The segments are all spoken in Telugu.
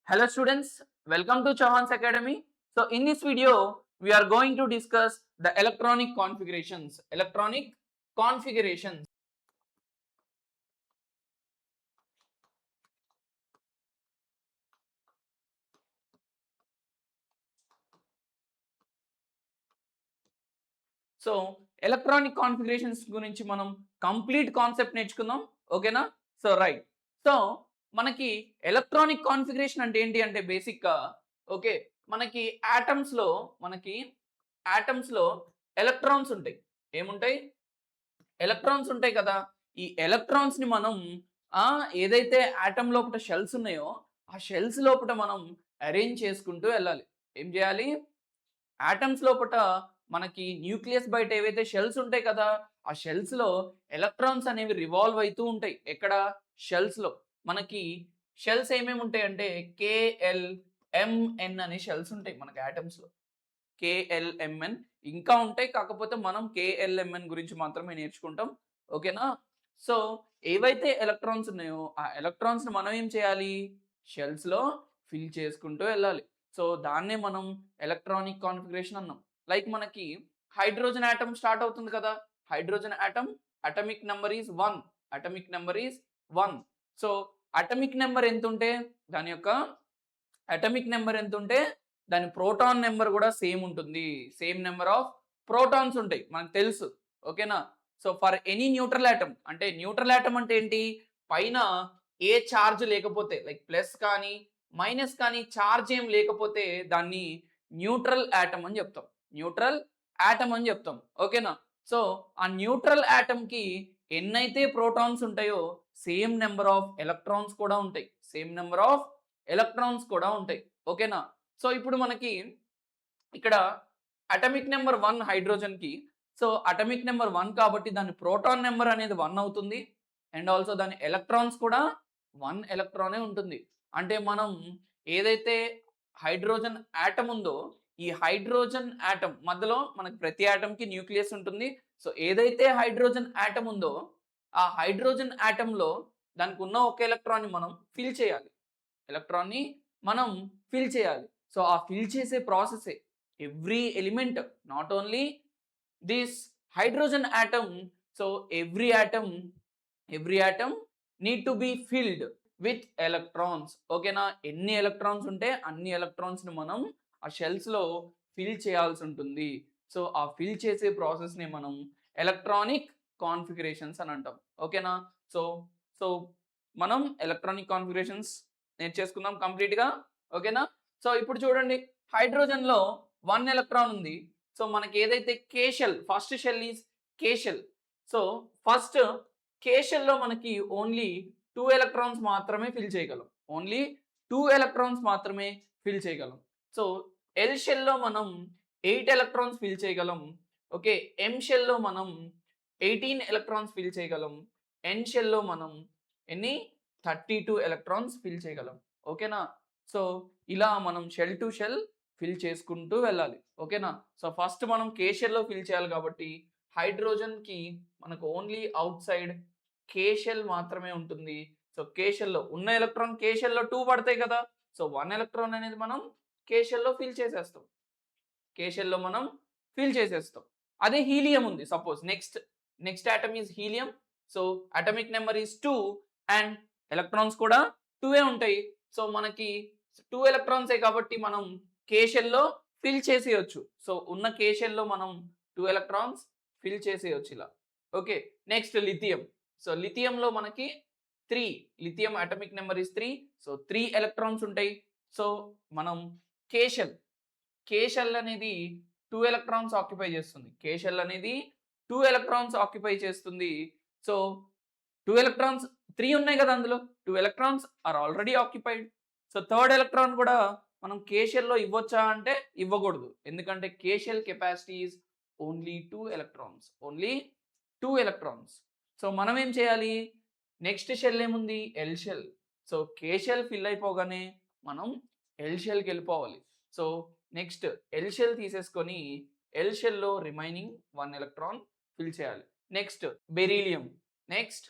Hello students, welcome to Chauhan's Academy. So in this video, we are going to discuss the electronic configurations. Electronic configurations. So electronic configurations గురించి మనం కంప్లీట్ కాన్సెప్ట్ నేర్చుకుందాం. ఓకేనా? So right. సో మనకి ఎలక్ట్రానిక్ కాన్ఫిగరేషన్ అంటే ఏంటి అంటే బేసిక్గా ఓకే మనకి ఆటమ్స్లో ఎలక్ట్రాన్స్ ఉంటాయి. ఏముంటాయి? ఎలక్ట్రాన్స్ ఉంటాయి కదా. ఈ ఎలక్ట్రాన్స్ ని మనం ఏదైతే ఆటమ్ లోపల షెల్స్ ఉన్నాయో ఆ షెల్స్ లోపల మనం అరేంజ్ చేసుకుంటూ వెళ్ళాలి. ఏం చేయాలి? ఆటమ్స్ లోపల మనకి న్యూక్లియస్ బయట ఏవైతే షెల్స్ ఉంటాయి కదా, ఆ షెల్స్ లో ఎలక్ట్రాన్స్ అనేవి రివాల్వ్ అవుతూ ఉంటాయి. ఎక్కడ? షెల్స్ లో. మనకి షెల్స్ ఏమేమి ఉంటాయి అంటే KLMN అనే షెల్స్ ఉంటాయి మనకి ఆటమ్స్ లో. KLMN ఇంకా ఉంటాయి, కాకపోతే మనం KLMN గురించి మాత్రమే నేర్చుకుంటాం. ఓకేనా? సో ఏవైతే ఎలక్ట్రాన్స్ ఉన్నాయో ఆ ఎలక్ట్రాన్స్ ని మనం ఏం చేయాలి? షెల్స్ లో ఫిల్ చేసుకుంటూ వెళ్ళాలి. సో దాన్నే మనం ఎలక్ట్రానిక్ కాన్ఫిగరేషన్ అన్నాం. లైక్ మనకి హైడ్రోజన్ ఆటమ్ స్టార్ట్ అవుతుంది కదా. Hydrogen atom atomic number is 1. Atomic number is 1. So atomic number ఎంత ఉంటే దాని యొక్క అటామిక్ నెంబర్ ఎంత ఉంటే దాని ప్రోటాన్ నెంబర్ కూడా సేమ్ ఉంటుంది. సేమ్ నెంబర్ ఆఫ్ ప్రోటాన్స్ ఉంటాయి మనకు తెలుసు. ఓకేనా? So for any neutral atom, అంటే న్యూట్రల్ ఆటమ్ అంటే ఏంటి? పైన ఏ చార్జ్ లేకపోతే లైక్ ప్లస్ కానీ మైనస్ కానీ చార్జ్ ఏం లేకపోతే దాన్ని న్యూట్రల్ ఆటమ్ అని చెప్తాం. న్యూట్రల్ ఆటమ్ అని చెప్తాం. ఓకేనా? సో ఆ న్యూట్రల్ ఆటమ్ కి ఎన్నైతే ప్రోటాన్స్ ఉంటాయో సేమ్ నెంబర్ ఆఫ్ ఎలక్ట్రాన్స్ కూడా ఉంటాయి. సేమ్ నెంబర్ ఆఫ్ ఎలక్ట్రాన్స్ కూడా ఉంటాయి. ఓకేనా? సో ఇప్పుడు మనకి ఇక్కడ అటామిక్ నెంబర్ 1 హైడ్రోజన్ కి. సో అటామిక్ నెంబర్ 1 కాబట్టి దాని ప్రోటాన్ నెంబర్ అనేది 1 అవుతుంది. అండ్ ఆల్సో దాని ఎలక్ట్రాన్స్ కూడా 1 ఎలక్ట్రానే ఉంటుంది. అంటే మనం ఏదైతే హైడ్రోజన్ ఆటమ్ ఉందో ఈ హైడ్రోజన్ ఆటమ్ మధ్యలో మనకి ప్రతి ఆటమ్ కి న్యూక్లియస్ ఉంటుంది. సో ఏదైతే హైడ్రోజన్ ఆటమ్ ఉందో ఆ హైడ్రోజన్ ఆటమ్ లో దానికి ఉన్న ఒక ఎలక్ట్రాన్ ని మనం ఫిల్ చేయాలి. ఎలక్ట్రాన్ ని మనం ఫిల్ చేయాలి. సో ఆ ఫిల్ చేసే ప్రాసెసే every element, not only this hydrogen atom. So every atom need to be filled with electrons. ఓకేనా? ఎన్ని ఎలక్ట్రాన్స్ ఉంటే అన్ని ఎలక్ట్రాన్స్ ని మనం ఆ షెల్స్ లో ఫిల్ చేయాల్సి ఉంటుంది. సో ఆ ఫిల్ చేసే ప్రాసెస్ ని మనం ఎలక్ట్రానిక్ కాన్ఫిగరేషన్స్ అని అంటాం. ఓకేనా? సో సో మనం ఎలక్ట్రానిక్ కాన్ఫిగరేషన్స్ నేర్చేసుకుందాం కంప్లీట్ గా. ఓకేనా? సో ఇప్పుడు చూడండి, హైడ్రోజన్ లో 1 ఎలక్ట్రాన్ ఉంది. సో మనకి ఏదైతే K shell, first shell is K shell. So first K shell లో మనకి ఓన్లీ 2 ఎలక్ట్రాన్స్ మాత్రమే ఫిల్ చేయగలం. ఓన్లీ 2 ఎలక్ట్రాన్స్ మాత్రమే ఫిల్ చేయగలం. సో ఎల్ షెల్ లో మనం 8 ఎలక్ట్రాన్స్ ఫిల్ చేయగలం. ఓకే, ఎం షెల్ లో మనం 18 ఎలక్ట్రాన్స్ ఫిల్ చేయగలం. ఎన్ షెల్ లో మనం ఎన్ని 32 ఎలక్ట్రాన్స్ ఫిల్ చేయగలం. ఓకేనా? సో ఇలా మనం షెల్ టు షెల్ ఫిల్ చేసుకుంటూ వెళ్ళాలి. ఓకేనా? సో ఫస్ట్ మనం కే షెల్ లో ఫిల్ చేయాలి కాబట్టి హైడ్రోజన్ కి మనకు ఓన్లీ అవుట్ సైడ్ కే షెల్ మాత్రమే ఉంటుంది. సో కే షెల్ లో ఉన్న ఎలక్ట్రాన్ కే షెల్ లో 2 పడతాయి కదా. సో 1 ఎలక్ట్రాన్ అనేది మనం కే షెల్ లో ఫిల్ చేసేస్తాం. కే షెల్ లో మనం ఫిల్ చేసేస్తాం. అదే హీలియం ఉంది suppose. Next atom is helium. So atomic number is 2 and electrons కూడా 2 ఉంటాయి. సో మనకి 2 ఎలక్ట్రాన్సే కాబట్టి మనం కే షెల్ లో ఫిల్ చేసేయచ్చు. సో ఉన్న కే షెల్ లో మనం 2 ఎలక్ట్రాన్స్ ఫిల్ చేసేయచ్చు ఇలా. Okay, next lithium. సో లిథియంలో మనకి 3, lithium atomic number is 3. So 3 electrons ఉంటాయి. సో మనం కే షెల్ అనేది 2 ఎలక్ట్రాన్స్ ఆక్యుపై చేస్తుంది. కే షెల్ అనేది 2 ఎలక్ట్రాన్స్ ఆక్యుపై చేస్తుంది. సో 2 ఎలక్ట్రాన్స్ 3 ఉన్నాయి కదా, అందులో 2 electrons are already occupied. So third electron కూడా మనం కే షెల్ లో ఇవ్వచ్చా అంటే ఇవ్వకూడదు. ఎందుకంటే K shell capacity is only 2 electrons. Only 2 electrons. So మనం ఏం చేయాలి? నెక్స్ట్ షెల్ ఏముంది? L shell. So K shell fill అయిపోగానే మనం ఎల్ షెల్కి వెళ్ళిపోవాలి. సో నెక్స్ట్ ఎల్ షెల్ తీసేసుకొని ఎల్ షెల్లో రిమైనింగ్ 1 ఎలక్ట్రాన్ ఫిల్ చేయాలి. Next beryllium. Next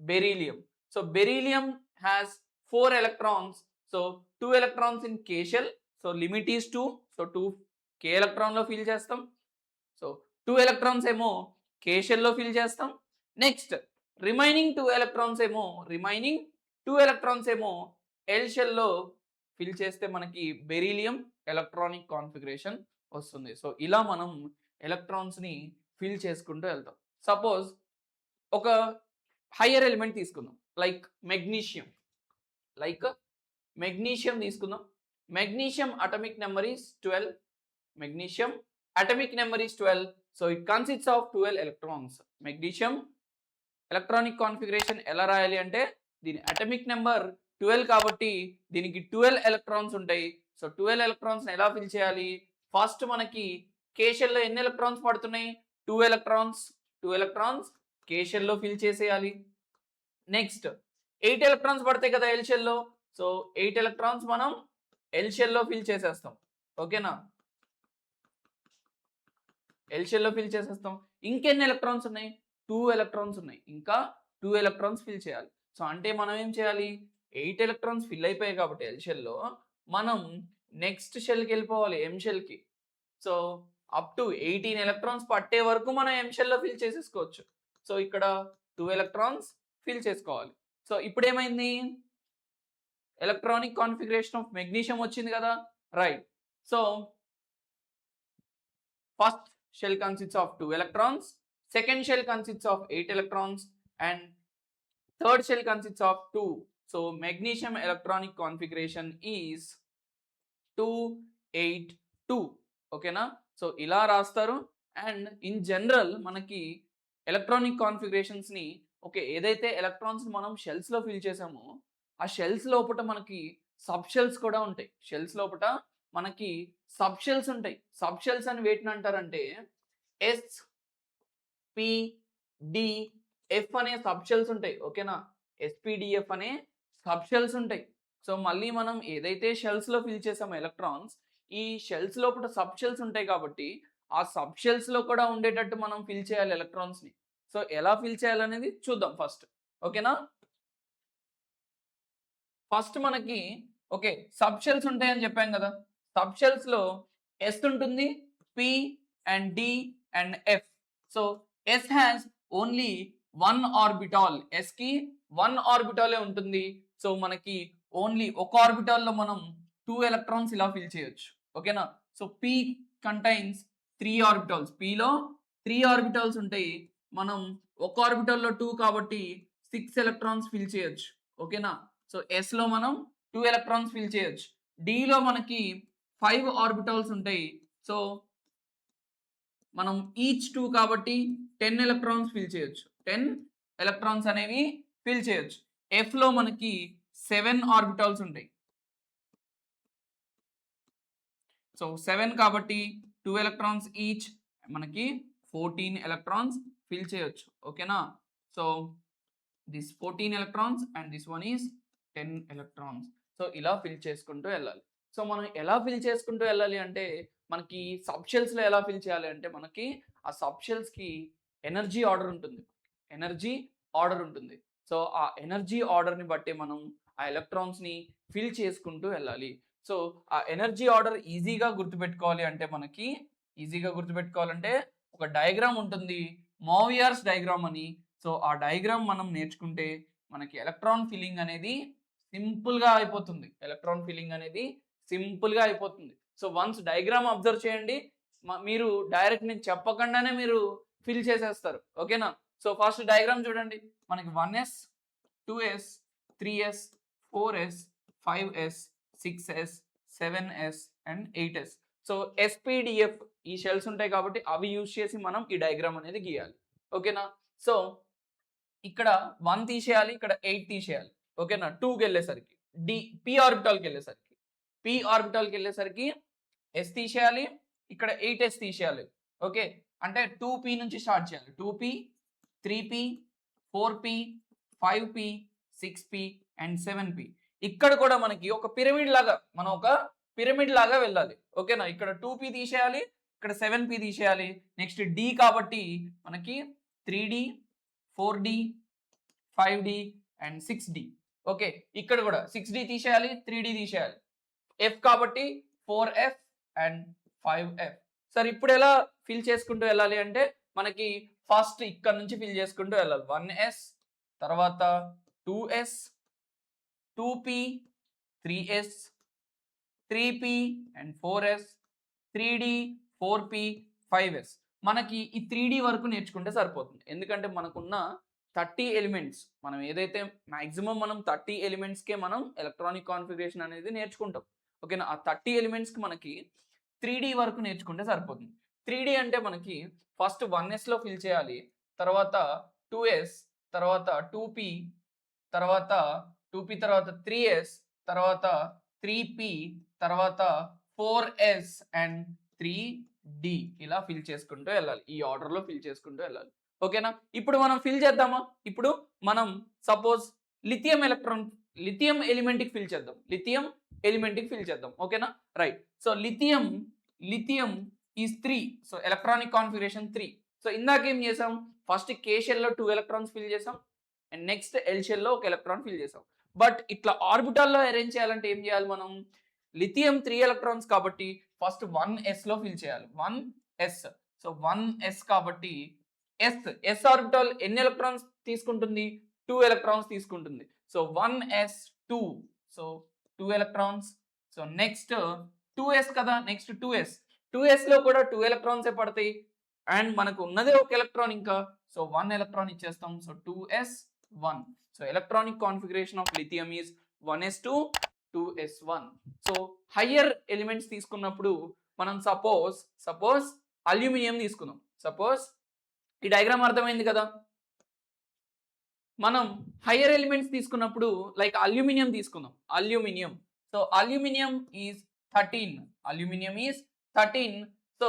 beryllium. So beryllium has 4 electrons. So 2 electrons in K shell. So limit is 2. So 2 K electron లో ఫిల్ చేస్తాం. సో 2 electrons ఏమో K shell లో ఫిల్ చేస్తాం. నెక్స్ట్ రిమైనింగ్ 2 electrons ఏమో L shell లో ఫిల్ చేస్తే మనకి బెరీలియం ఎలక్ట్రానిక్ కాన్ఫిగరేషన్ వస్తుంది. సో ఇలా మనం ఎలక్ట్రాన్స్ ని ఫిల్ చేసుకుంటూ వెళ్తాం. సపోజ్ ఒక హయ్యర్ ఎలిమెంట్ తీసుకుందాం, లైక్ మెగ్నీషియం తీసుకుందాం. Magnesium atomic number is 12. So it consists of 12 electrons. Magnesium electronic configuration ఎలా రాయాలి అంటే దీని అటామిక్ నెంబర్ 12 కాబట్టి దీనికి 12 ఎలక్ట్రాన్స్ ఉంటాయి. సో 12 ఎలక్ట్రాన్స్ ఎలా ఫిల్ చేయాలి? ఫస్ట్ మనకి K shell లో ఎన్ని ఎలక్ట్రాన్స్ పడుతున్నాయి? 2 ఎలక్ట్రాన్స్ K shell లో ఫిల్ చేసేయాలి. నెక్స్ట్ 8 ఎలక్ట్రాన్స్ పడతాయి కదా L shell లో. సో 8 ఎలక్ట్రాన్స్ మనం L shell లో ఫిల్ చేసేస్తాం. ఓకేనా? L shell లో ఫిల్ చేసేస్తాం. ఇంకెన్ని ఎలక్ట్రాన్స్ ఉన్నాయి? 2 ఎలక్ట్రాన్స్ ఉన్నాయి. ఇంకా 2 ఎలక్ట్రాన్స్ ఫిల్ చేయాలి. సో అంటే మనం ఏం చేయాలి? 8 ఎలక్ట్రాన్స్ ఫిల్ అయిపోయాయి కాబట్టి L shell లో మనం నెక్స్ట్ షెల్కి వెళ్ళిపోవాలి, M shell కి. సో అప్ టు 18 ఎలక్ట్రాన్స్ పట్టే వరకు మనం M shell లో ఫిల్ చేసేసుకోవచ్చు. సో ఇక్కడ 2 ఎలక్ట్రాన్స్ ఫిల్ చేసుకోవాలి. సో ఇప్పుడు ఏమైంది? ఎలక్ట్రానిక్ కాన్ఫిగరేషన్ ఆఫ్ మెగ్నీషియం వచ్చింది కదా, right. So first shell consists of 2 electrons, second shell consists of 8 electrons, and third shell consists of 2. So magnesium electronic configuration is 282. ఓకేనా? సో ఇలా రాస్తారు. అండ్ ఇన్ జనరల్ మనకి ఎలక్ట్రానిక్ కాన్ఫిగరేషన్స్ ని ఓకే ఏదైతే ఎలక్ట్రాన్స్ మనం షెల్స్ లో ఫిల్ చేసామో ఆ షెల్స్ లోపల మనకి సబ్ షెల్స్ కూడా ఉంటాయి. షెల్స్ లోపల మనకి సబ్ షెల్స్ ఉంటాయి. సబ్ షెల్స్ అని వేటిని అంటారంటే ఎస్, పి, డి, ఎఫ్ అనే సబ్ షెల్స్ ఉంటాయి. ఓకేనా? ఎస్పీడిఎఫ్ అనే సబ్ షెల్స్ ఉంటాయి. సో మళ్ళీ మనం ఏదైతే షెల్స్ లో ఫిల్ చేసామో ఎలక్ట్రాన్స్, ఈ షెల్స్ లోపల సబ్ షెల్స్ ఉంటాయి కాబట్టి ఆ సబ్ షెల్స్ లో కూడా ఉండేటట్టు మనం ఫిల్ చేయాలి ఎలక్ట్రాన్స్ ని. సో ఎలా ఫిల్ చేయాలనేది చూద్దాం ఫస్ట్. ఓకేనా? ఫస్ట్ మనకి ఓకే సబ్ షెల్స్ ఉంటాయని చెప్పాం కదా. సబ్ షెల్స్ లో ఎస్ ఉంటుంది, p and d and f. So s has only 1 orbital. S కి 1 ఆర్బిటాలే ఉంటుంది. సో మనకి ఓన్లీ ఒక ఆర్బిటాల్ లో మనం 2 ఎలక్ట్రాన్స్ ఇలా ఫిల్ చేయొచ్చు. ఓకేనా? So P contains 3 orbitals. పిలో 3 ఆర్బిటాల్స్ ఉంటాయి. మనం ఒక ఆర్బిటాల్ లో 2 కాబట్టి 6 ఎలక్ట్రాన్స్ ఫిల్ చేయొచ్చు. ఓకేనా? సో ఎస్ లో మనం 2 ఎలక్ట్రాన్స్ ఫిల్ చేయొచ్చు. డి లో మనకి 5 ఆర్బిటాల్స్ ఉంటాయి. సో మనం ఈచ్ 2 కాబట్టి 10 ఎలక్ట్రాన్స్ ఫిల్ చేయొచ్చు. 10 ఎలక్ట్రాన్స్ అనేవి ఫిల్ చేయొచ్చు. ఎఫ్ లో మనకి 7 ఆర్బిటాల్స్ ఉంటాయి. సో 7 కాబట్టి 2 ఎలక్ట్రాన్స్ ఈచ్ మనకి 14 ఎలక్ట్రాన్స్ ఫిల్ చేయొచ్చు. ఓకేనా? So this 14 electrons and this one is 10 electrons. So ఇలా ఫిల్ చేసుకుంటూ వెళ్ళాలి. సో మనం ఎలా ఫిల్ చేసుకుంటూ వెళ్ళాలి అంటే మనకి సబ్ షెల్స్ లో ఎలా ఫిల్ చేయాలి అంటే మనకి ఆ సబ్ షెల్స్ కి ఎనర్జీ ఆర్డర్ ఉంటుంది. సో ఆ ఎనర్జీ ఆర్డర్ ని బట్టి మనం ఆ ఎలక్ట్రాన్స్ ని ఫిల్ చేసుకుంటూ వెళ్ళాలి. సో ఆ ఎనర్జీ ఆర్డర్ ఈజీగా గుర్తుపెట్టుకోవాలంటే ఒక డయాగ్రామ్ ఉంటుంది, మోవియర్స్ డయాగ్రామ్ అని. సో ఆ డయాగ్రామ్ మనం నేర్చుకుంటే మనకి ఎలక్ట్రాన్ ఫిల్లింగ్ అనేది సింపుల్ గా అయిపోతుంది. సో వన్స్ డయాగ్రామ్ అబ్జర్వ్ చేయండి, మీరు డైరెక్ట్ నేను చెప్పకుండానే మీరు ఫిల్ చేసేస్తారు. ఓకేనా? సో ఫస్ట్ డయాగ్రామ్ చూడండి. మనకి 1s, 2s, 3s, 4s, 5s, 6s, 7s and 8s. So SPDF ఈ షెల్స్ ఉంటాయి కాబట్టి అవి యూజ్ చేసి మనం ఈ డయాగ్రామ్ అనేది గీయాలి. ఓకేనా? సో ఇక్కడ 1 తీసేయాలి, ఇక్కడ 8 తీసేయాలి. ఓకేనా? 2కి వెళ్ళేసరికి పి ఆర్బిటాల్కి వెళ్ళేసరికి ఎస్ తీసేయాలి, ఇక్కడ 8s తీసేయాలి. ఓకే అంటే 2p నుంచి స్టార్ట్ చేయాలి. 2p, 3p, 4p, 5p, 6p and 7p. ఇక్కడ కూడా మనకి ఒక పిరమిడ్ లాగా వెళ్ళాలి. ఓకేనా? ఇక్కడ 2p తీసేయాలి, ఇక్కడ 7p తీసేయాలి. నెక్స్ట్ d కాబట్టి మనకి 3d, 4d, 5d and 6d. Okay, ఇక్కడ కూడా 6d తీసేయాలి, 3d తీసేయాలి. ఎఫ్ కాబట్టి 4f అండ్ 5f. సరే ఇప్పుడు ఎలా ఫిల్ చేసుకుంటూ వెళ్ళాలి అంటే మనకి ఫస్ట్ ఇక్కడ నుంచి ఫిల్ చేసుకుంటూ వెళ్ళాలి. 1s, తర్వాత 2s, 2p, 3s, 3p and 4s, 3d, 4p, 5s. మనకి ఈ 3d వరకు నేర్చుకుంటే సరిపోతుంది. ఎందుకంటే మనకున్న 30 ఎలిమెంట్స్, మనం ఏదైతే మాక్సిమం మనం 30 ఎలిమెంట్స్కే మనం ఎలక్ట్రానిక్ కాన్ఫిగరేషన్ అనేది నేర్చుకుంటాం. ఓకేనా, ఆ 30 ఎలిమెంట్స్కి మనకి 3d వరకు నేర్చుకుంటే సరిపోతుంది. 3d అంటే మనకి ఫస్ట్ 1sలో ఫిల్ చేయాలి, తర్వాత 2s, తర్వాత 2p, తర్వాత 2p, తర్వాత 3s, తర్వాత 3p, తర్వాత 4s అండ్ 3d. ఇలా ఫిల్ చేసుకుంటూ వెళ్ళాలి, ఈ ఆర్డర్లో ఫిల్ చేసుకుంటూ వెళ్ళాలి. ఓకేనా, ఇప్పుడు మనం ఫిల్ చేద్దామా? ఇప్పుడు మనం సపోజ్ లిథియం ఎలిమెంట్కి ఫిల్ చేద్దాం. లిథియం ఎలిమెంట్కి ఫిల్ చేద్దాం. ఓకేనా, right. So lithium is 3. So electronic configuration 3. So ఇందాక ఏం చేసాం, ఫస్ట్ కే షెల్లో 2 ఎలక్ట్రాన్స్ ఫిల్ చేసాం అండ్ నెక్స్ట్ ఎల్ షెల్లో ఒక ఎలక్ట్రాన్ ఫిల్ చేసాం. బట్ ఇట్లా ఆర్బిటాల్లో అరేంజ్ చేయాలంటే ఏం చేయాలి మనం? లిథియం 3 ఎలక్ట్రాన్స్ కాబట్టి ఫస్ట్ 1sలో ఫిల్ చేయాలి. 1s. సో 1s కాబట్టి ఎస్ ఆర్బిటాల్ ఎన్ని ఎలక్ట్రాన్స్ తీసుకుంటుంది? 2 ఎలక్ట్రాన్స్ తీసుకుంటుంది. So 1s 2. So 2 electrons. So next 2s కదా, నెక్స్ట్ 2s లో కూడా 2 ఎలక్ట్రాన్సే పడతాయి అండ్ మనకు ఉన్నదే ఒక ఎలక్ట్రాన్ ఇంకా. సో 1 ఎలక్ట్రాన్ ఇచ్చేస్తాం. So 2s 1. So electronic configuration of lithium is 1s2 2s1. So higher elements తీసుకున్నప్పుడు మనం సపోజ్ అల్యూమినియం తీసుకుందాం. సపోజ్ ఈ డయాగ్రామ్ అర్థమైంది కదా. మనం హయ్యర్ ఎలిమెంట్స్ తీసుకున్నప్పుడు లైక్ అల్యూమినియం తీసుకుందాం. So aluminium is 13. So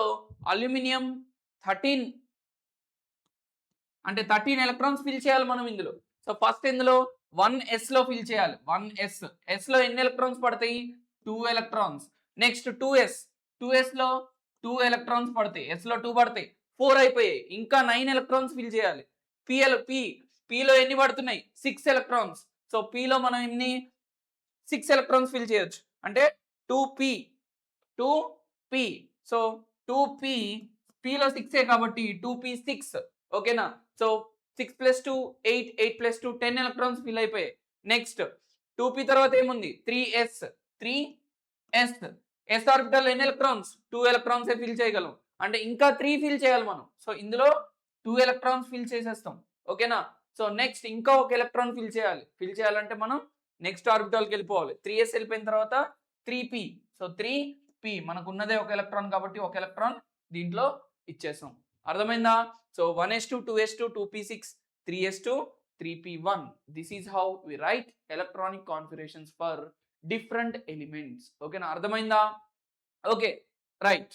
aluminium 13 అంటే 13 ఎలక్ట్రాన్స్ ఫిల్ చేయాలి మనం ఇందులో. సో ఫస్ట్ ఇందులో 1sలో ఫిల్ చేయాలి. 1sలో ఎన్ని ఎలక్ట్రాన్స్ పడతాయి? 2 ఎలక్ట్రాన్స్. నెక్స్ట్ 2sలో 2 ఎలక్ట్రాన్స్ పడతాయి. sలో 2 పడతాయి, 4 అయిపోయాయి. ఇంకా 9 ఎలక్ట్రాన్స్ ఫిల్ చేయాలి. pలో ఎన్ని పడుతున్నాయి? 6 ఎలక్ట్రాన్స్. సో pలో మనం ఎన్ని 6 ఎలక్ట్రాన్స్ ఫిల్ చేయొచ్చు అంటే 2p. సో 2p, pలో 6 కాబట్టి 2p 6. ఓకేనా, సో 6 + 2 8, 8 + 2 10 ఎలక్ట్రాన్స్ ఫిల్ అయిపోయాయి. నెక్స్ట్ 2p తర్వాత ఏముంది? 3s. s ఆర్బిటల్ ఎన్ని ఎలక్ట్రాన్స్? 2 ఎలక్ట్రాన్సే ఫిల్ చేయగలం అంటే ఇంకా 3 ఫిల్ చేయాలి మనం. సో ఇందులో 2 ఎలక్ట్రాన్స్ ఫిల్ చేసేస్తాం. ఓకేనా, సో నెక్స్ట్ ఇంకా ఒక ఎలక్ట్రాన్ ఫిల్ చేయాలంటే మనం నెక్స్ట్ ఆర్బిటాల్కి వెళ్ళిపోవాలి. 3s వెళ్ళిపోయిన తర్వాత 3p. సో 3p మనకు ఉన్నదే ఒక ఎలక్ట్రాన్ కాబట్టి ఒక ఎలక్ట్రాన్ దీంట్లో ఇచ్చేసాం. అర్థమైందా? So 1s2 2s2 2p6 3s2 3p1. This is how we write electronic configurations for different elements. ఓకేనా, అర్థమైందా? Okay, right.